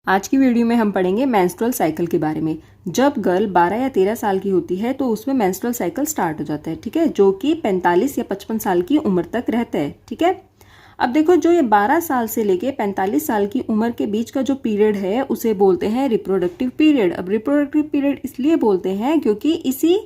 आज की वीडियो में हम पढ़ेंगे मेंस्ट्रुअल साइकिल के बारे में। जब गर्ल 12 या 13 साल की होती है तो उसमें मेंस्ट्रुअल साइकिल स्टार्ट हो जाता है, ठीक है, जो कि 45 या 55 साल की उम्र तक रहता है, ठीक है। अब देखो, जो ये 12 साल से लेके 45 साल की उम्र के बीच का जो पीरियड है उसे बोलते हैं रिप्रोडक्टिव पीरियड। अब रिप्रोडक्टिव पीरियड इसलिए बोलते हैं क्योंकि इसी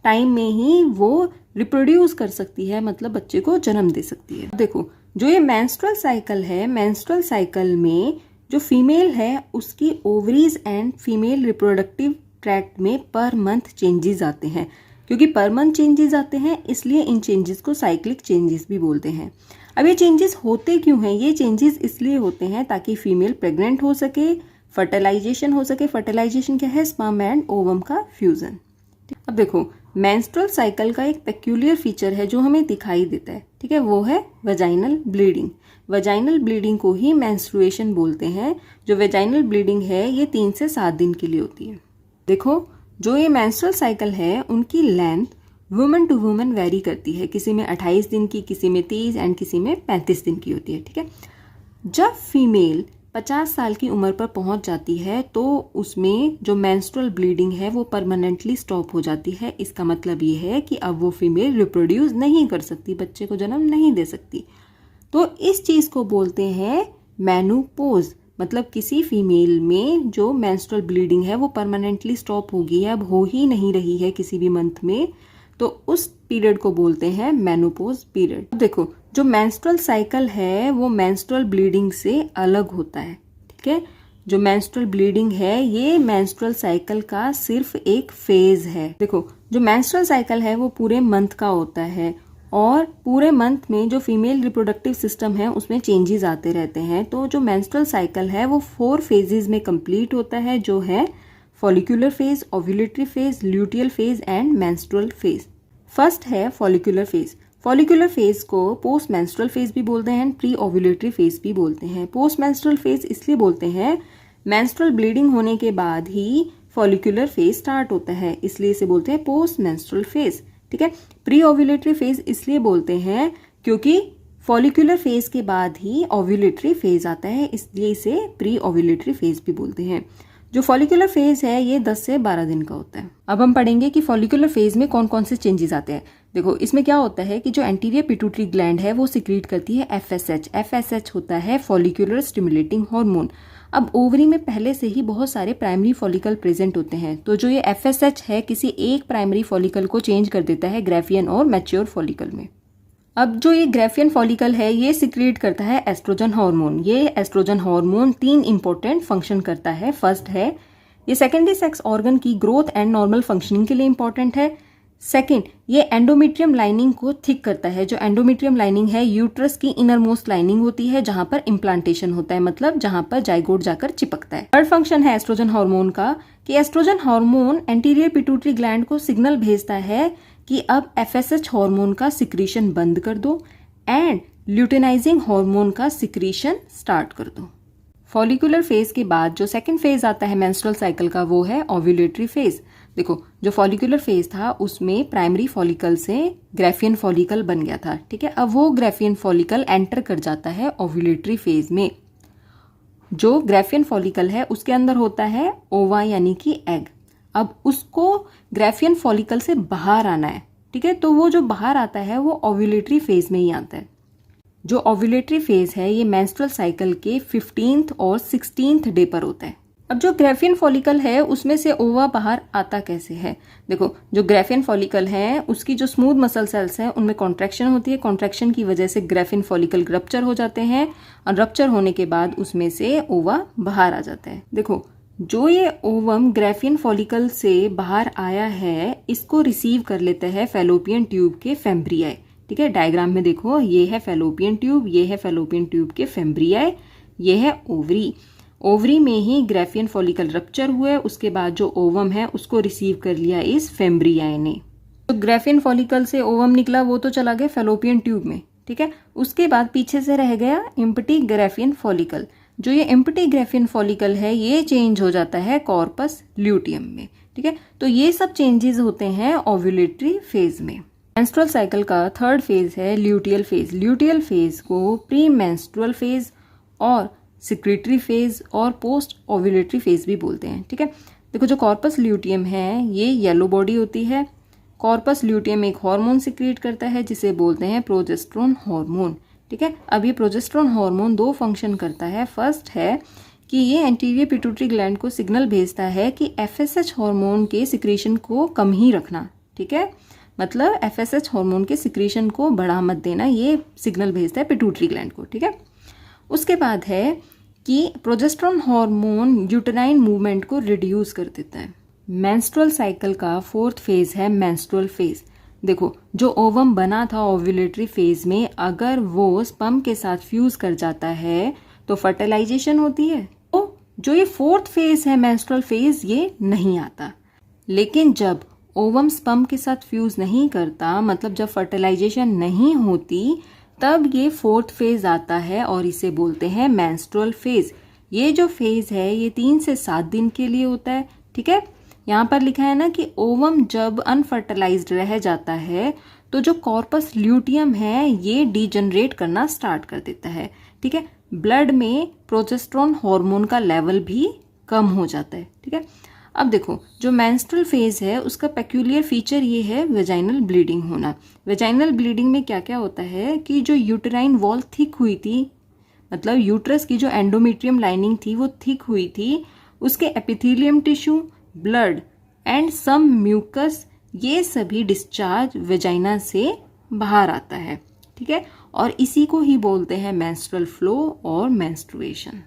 टाइम में ही वो रिप्रोड्यूस कर सकती है, मतलब बच्चे को जन्म दे सकती है। देखो, जो ये मेंस्ट्रुअल साइकिल है, मेंस्ट्रुअल साइकिल में जो फीमेल है उसकी ovaries and female reproductive tract में पर मंथ चेंजेस आते हैं। क्योंकि पर मंथ चेंजेस आते हैं इसलिए इन चेंजेस को साइक्लिक चेंजेस भी बोलते हैं। अब ये चेंजेस होते क्यों हैं? ये चेंजेस इसलिए होते हैं ताकि फीमेल प्रेग्नेंट हो सके, फर्टिलाइजेशन हो सके। फर्टिलाइजेशन क्या है? स्पर्म एंड ओवम का फ्यूजन। अब देखो, मेंस्ट्रुअल साइकिल का एक पेक्यूलियर फीचर है जो हमें दिखाई देता है, ठीक है, वो है वेजाइनल ब्लीडिंग। वेजाइनल ब्लीडिंग को ही मेंस्ट्रुएशन बोलते हैं। जो वेजाइनल ब्लीडिंग है ये 3 से 7 दिन के लिए होती है। देखो, जो ये मेंस्ट्रुअल साइकिल है उनकी length woman to woman vary करती है। किसी में 28 दिन की, किसी में 30 एंड किसी में 35 दिन की होती है, ठीक है। जब फीमेल 50 साल की उम्र पर पहुंच जाती है तो उसमें जो मेंस्ट्रुअल ब्लीडिंग है वो परमानेंटली स्टॉप हो जाती है। इसका मतलब ये है कि अब वो फीमेल रिप्रोड्यूस नहीं कर सकती, बच्चे को जन्म नहीं दे सकती। तो इस चीज को बोलते हैं मेनोपॉज। मतलब किसी फीमेल में जो मेंस्ट्रुअल ब्लीडिंग है वो परमानेंटली स्टॉप हो गई है, अब हो ही नहीं रही है किसी भी मंथ में, तो उस पीरियड को बोलते हैं मेनोपॉज पीरियड। देखो, जो मेंस्ट्रुअल साइकिल है वो मेंस्ट्रुअल ब्लीडिंग से अलग होता है, ठीक है। जो मेंस्ट्रुअल ब्लीडिंग है ये मेंस्ट्रुअल साइकिल का सिर्फ एक फेज है। देखो, जो मेंस्ट्रुअल साइकिल है वो पूरे मंथ का होता है और पूरे मंथ में जो फीमेल रिप्रोडक्टिव सिस्टम है उसमें चेंजेस आते रहते हैं। तो जो मेंस्ट्रुअल साइकिल है वो 4 फेजेस में कंप्लीट होता है, जो है follicular phase, ovulatory phase, luteal phase and menstrual phase. First है फॉलिकुलर फेज। फॉलिकुलर फेज को पोस्ट मेंस्ट्रुअल फेज भी बोलते हैं, प्री ओव्यूलेटरी फेज भी बोलते हैं। पोस्ट मेंस्ट्रुअल फेज इसलिए बोलते हैं, मेंस्ट्रुअल ब्लीडिंग होने के बाद ही फॉलिकुलर फेज स्टार्ट होता है, इसलिए इसे बोलते हैं पोस्ट मेंस्ट्रुअल फेज, ठीक है। प्री ओव्यूलेटरी फेज इसलिए बोलते हैं क्योंकि फॉलिकुलर फेज के बाद ही ओव्यूलेटरी फेज आता है, इसलिए इसे प्री ओव्यूलेटरी फेज भी बोलते हैं। जो फॉलिकुलर फेज है ये 10 से 12 दिन का होता है। अब हम पढ़ेंगे कि फॉलिकुलर फेज में कौन कौन से चेंजेस आते हैं। देखो, इसमें क्या होता है कि जो एंटीरियर पिट्यूटरी ग्लैंड है वो सिक्रीट करती है एफएसएच। एफएसएच होता है फॉलिकुलर स्टिमुलेटिंग हार्मोन। अब ओवरी में पहले से ही बहुत सारे प्राइमरी फॉलिकल प्रेजेंट होते हैं, तो जो ये एफएसएच है किसी एक प्राइमरी फॉलिकल को चेंज कर देता है ग्रेफियन और मैच्योर फॉलिकल में। अब जो ये ग्रेफियन फॉलिकल है ये सिक्रीट करता है एस्ट्रोजन हार्मोन। ये एस्ट्रोजन हार्मोन 3 इंपॉर्टेंट फंक्शन करता है। फर्स्ट है, ये सेकेंडरी सेक्स ऑर्गन की ग्रोथ एंड नॉर्मल फंक्शनिंग के लिए इंपॉर्टेंट है। सेकेंड, ये एंडोमेट्रियम लाइनिंग को थिक करता है। जो एंडोमेट्रियम लाइनिंग है यूट्रस की इनर मोस्ट लाइनिंग होती है जहां पर इम्प्लांटेशन होता है, मतलब जहां पर जाइगोट जाकर चिपकता है। थर्ड फंक्शन है एस्ट्रोजन हार्मोन का कि oestrogen hormone anterior pituitary gland को सिग्नल भेजता है कि अब एफएसएच हार्मोन का सिक्रीशन बंद कर दो एंड ल्यूटेनाइजिंग हार्मोन का सिक्रीशन स्टार्ट कर दो। फॉलिकुलर फेज के बाद जो सेकंड फेज आता है मेंस्ट्रुअल साइकिल का वो है ओव्यूलेटरी फेज। देखो, जो फॉलिकुलर फेज था उसमें प्राइमरी फॉलिकल से ग्रेफियन फॉलिकल बन गया था, ठीक है। अब वो ग्रेफियन फॉलिकल एंटर कर जाता है ओव्यूलेटरी फेज में। जो ग्रेफियन फॉलिकल है उसके अंदर होता है ओवा यानी कि एग। अब उसको ग्रेफियन फॉलिकल से बाहर आना है, ठीक है, तो वो जो बाहर आता है वो ओव्यूलेटरी फेज में ही आता है। जो ओव्यूलेटरी फेज है ये मेंस्ट्रुअल साइकिल के 15th और 16th डे पर होता है। अब जो ग्रेफियन फॉलिकल है उसमें से ओवा बाहर आता कैसे है? देखो, जो ग्रेफियन फॉलिकल है उसकी जो स्मूथ मसल सेल्स हैं उनमें कॉन्ट्रैक्शन होती है। कॉन्ट्रैक्शन की वजह से ग्रेफियन फॉलिकल रप्चर हो जाते हैं और रप्चर होने के बाद उसमें से ओवा बाहर आ जाता है। देखो, जो ये ओवम ग्रेफियन फॉलिकल से बाहर आया है इसको रिसीव कर लेता है फैलोपियन ट्यूब के फेम्ब्रियाई, ठीक है। डायग्राम में देखो, ये है फैलोपियन ट्यूब, ये है फैलोपियन ट्यूब के फेम्ब्रियाई, ये है ओवरी। ओवरी में ही ग्रेफियन फॉलिकल रप्चर हुए, उसके बाद जो ओवम है उसको रिसीव कर लिया इस फेम्ब्रियाई ने। तो ग्रेफियन फॉलिकल से ओवम निकला वो तो चला गया फैलोपियन ट्यूब में, ठीक है। उसके बाद पीछे से रह गया एम्प्टी ग्रेफियन फॉलिकल। जो ये एम्प्टी ग्रेफियन फॉलिकल है ये चेंज हो जाता है कॉर्पस ल्यूटियम में, ठीक है। तो ये सब चेंजेस होते हैं ओव्यूलेटरी फेज में। मेंस्ट्रुअल साइकिल का थर्ड फेज है ल्यूटियल फेज। ल्यूटियल फेज को प्री मेंस्ट्रुअल फेज और सिक्रेटरी फेज और पोस्ट ओव्यूलेटरी फेज भी बोलते हैं। ठीक है, देखो जो कॉर्पस ल्यूटियम है ये येलो बॉडी होती है। कॉर्पस ल्यूटियम एक हार्मोन सिक्रेट करता है जिसे बोलते हैं प्रोजेस्टेरोन हार्मोन। ठीक है, अब ये प्रोजेस्टेरोन हार्मोन दो फंक्शन करता है। फर्स्ट है कि ये एंटीरियर पिट्यूटरी ग्लैंड को सिग्नल भेजता है कि एफएसएच हार्मोन के सिक्रेशन को कम ही रखना। ठीक है, मतलब एफएसएच हार्मोन के सिक्रेशन को बढ़ा मत देना, ये सिग्नल भेजता है पिट्यूटरी ग्लैंड को। ठीक है, उसके बाद है कि प्रोजेस्टेरोन हार्मोन यूटेराइन मूवमेंट को रिड्यूस कर देता है। मेंस्ट्रुअल साइकिल का फोर्थ फेज है मेंस्ट्रुअल फेज। देखो जो ओवम बना था ओव्यूलेटरी फेज में, अगर वो स्पर्म के साथ फ्यूज कर जाता है तो फर्टिलाइजेशन होती है। तो जो ये फोर्थ फेज है मेंस्ट्रुअल फेज, ये नहीं आता। लेकिन जब ओवम स्पर्म के साथ फ्यूज नहीं करता, मतलब जब फर्टिलाइजेशन नहीं होती, तब ये फोर्थ फेज आता है और इसे बोलते हैं मेंस्ट्रुअल फेज। ये जो फेज है ये 3 से 7 दिन के लिए होता है। ठीक है, यहाँ पर लिखा है ना कि ओवम जब अनफर्टिलाइज्ड रह जाता है तो जो कॉर्पस ल्यूटियम है ये डीजनरेट करना स्टार्ट कर देता है। ठीक है, ब्लड में प्रोजेस्टेरोन हार्मोन का लेवल भी कम हो जाता है। ठीक है, अब देखो जो मेंस्ट्रुअल फेज है उसका पेक्यूलियर फीचर ये है वेजाइनल ब्लीडिंग होना। वेजाइनल ब्लीडिंग में क्या क्या होता है कि जो यूटेराइन वॉल थिक हुई थी, मतलब यूट्रस की जो एंडोमेट्रियम लाइनिंग थी वो थिक हुई थी, उसके epithelium tissue, blood and some mucus, ये सभी डिस्चार्ज वेजाइना से बाहर आता है। ठीक है, और इसी को ही बोलते हैं मेंस्ट्रुअल फ्लो और मेंस्ट्रुएशन।